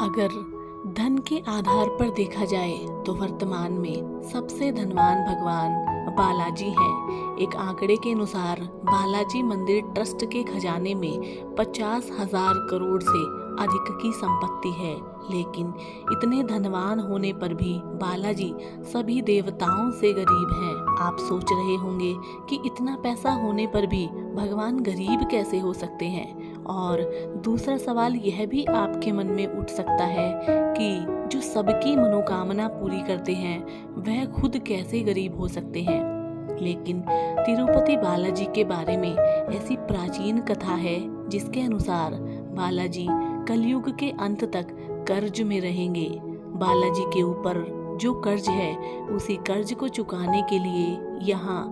अगर धन के आधार पर देखा जाए तो वर्तमान में सबसे धनवान भगवान बालाजी हैं। एक आंकड़े के अनुसार बालाजी मंदिर ट्रस्ट के खजाने में 50,000 करोड़ से अधिक की संपत्ति है। लेकिन इतने धनवान होने पर भी बालाजी सभी देवताओं से गरीब हैं। आप सोच रहे होंगे कि इतना पैसा होने पर भी भगवान गरीब कैसे हो सकते हैं। और दूसरा सवाल यह भी आपके मन में उठ सकता है कि जो सबकी मनोकामना पूरी करते हैं वह खुद कैसे गरीब हो सकते हैं। लेकिन तिरुपति बालाजी के बारे में ऐसी प्राचीन कथा है जिसके अनुसार बालाजी कलयुग के अंत तक कर्ज में रहेंगे। बालाजी के ऊपर जो कर्ज है उसी कर्ज को चुकाने के लिए यहाँ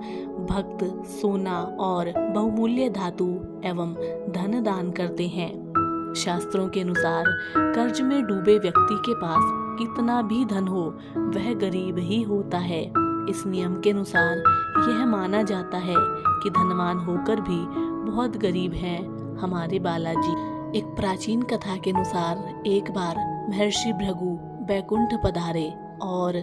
भक्त सोना और बहुमूल्य धातु एवं धन दान करते हैं। शास्त्रों के अनुसार कर्ज में डूबे व्यक्ति के पास कितना भी धन हो वह गरीब ही होता है। इस नियम के अनुसार यह माना जाता है कि धनवान होकर भी बहुत गरीब हैं हमारे बालाजी। एक प्राचीन कथा के अनुसार एक बार महर्षि भृगु बैकुंठ पधारे और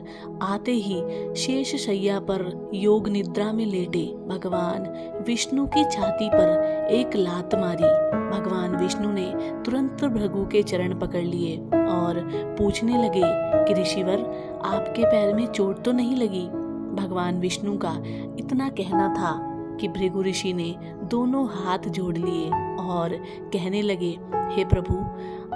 आते ही शेष शैया पर योग निद्रा में लेटे भगवान विष्णु की छाती पर एक लात मारी। भगवान विष्णु ने तुरंत भृगु के चरण पकड़ लिए और पूछने लगे कि ऋषिवर, आपके पैर में चोट तो नहीं लगी। भगवान विष्णु का इतना कहना था कि भृगु ऋषि ने दोनों हाथ जोड़ लिए और कहने लगे, हे प्रभु,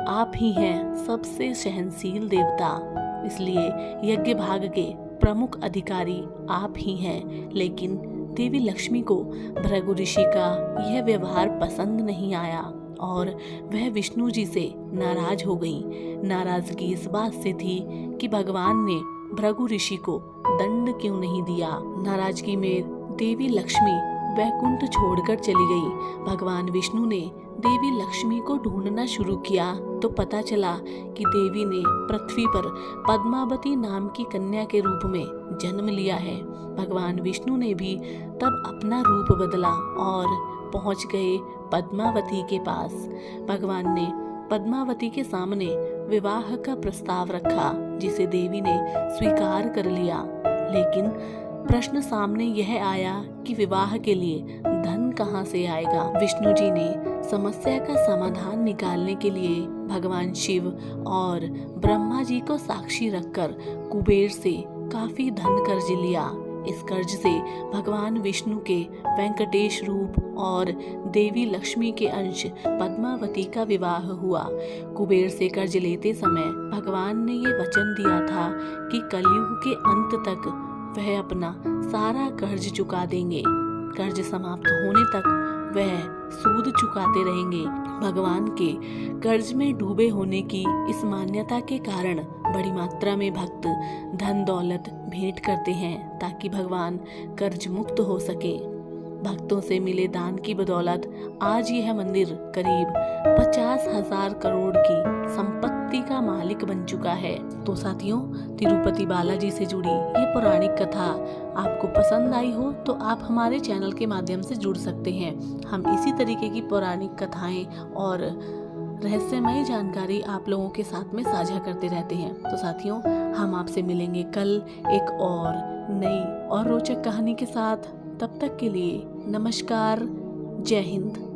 आप ही हैं सबसे सहनशील देवता, इसलिए यज्ञ भाग के प्रमुख अधिकारी आप ही हैं। लेकिन देवी लक्ष्मी को भृगु ऋषि का यह व्यवहार पसंद नहीं आया और वह विष्णु जी से नाराज हो गईं। नाराजगी इस बात से थी कि भगवान ने भृगु ऋषि को दंड क्यों नहीं दिया। नाराजगी में देवी लक्ष्मी वैकुंठ छोड़कर चली गई। भगवान विष्णु ने देवी लक्ष्मी को ढूंढना शुरू किया तो पता चला कि देवी ने पृथ्वी पर पद्मावती नाम की कन्या के रूप में जन्म लिया है। भगवान विष्णु ने भी तब अपना रूप बदला और पहुंच गए पद्मावती के पास। भगवान ने पद्मावती के सामने विवाह का प्रस्ताव रखा जिसे देवी ने स्वीकार कर लिया। लेकिन प्रश्न सामने यह आया कि विवाह के लिए धन कहाँ से आएगा। विष्णु जी ने समस्या का समाधान निकालने के लिए भगवान शिव और ब्रह्मा जी को साक्षी रखकर कुबेर से काफी धन कर्ज लिया। इस कर्ज से भगवान विष्णु के वेंकटेश रूप और देवी लक्ष्मी के अंश पद्मावती का विवाह हुआ। कुबेर से कर्ज लेते समय भगवान ने ये वचन दिया था कि कलयुग के अंत तक वह अपना सारा कर्ज चुका देंगे। कर्ज समाप्त होने तक वह सूद चुकाते रहेंगे। भगवान के कर्ज में डूबे होने की इस मान्यता के कारण बड़ी मात्रा में भक्त धन दौलत भेंट करते हैं ताकि भगवान कर्ज मुक्त हो सके। भक्तों से मिले दान की बदौलत आज यह मंदिर करीब 50,000 करोड़ की संपत्ति का मालिक बन चुका है। तो साथियों, तिरुपति बालाजी से जुड़ी ये पौराणिक कथा आपको पसंद आई हो तो आप हमारे चैनल के माध्यम से जुड़ सकते हैं। हम इसी तरीके की पौराणिक कथाएं और रहस्यमय जानकारी आप लोगों के साथ में साझा करते रहते हैं। तो साथियों, हम आपसे मिलेंगे कल एक और नई और रोचक कहानी के साथ। तब तक के लिए नमस्कार, जय हिंद।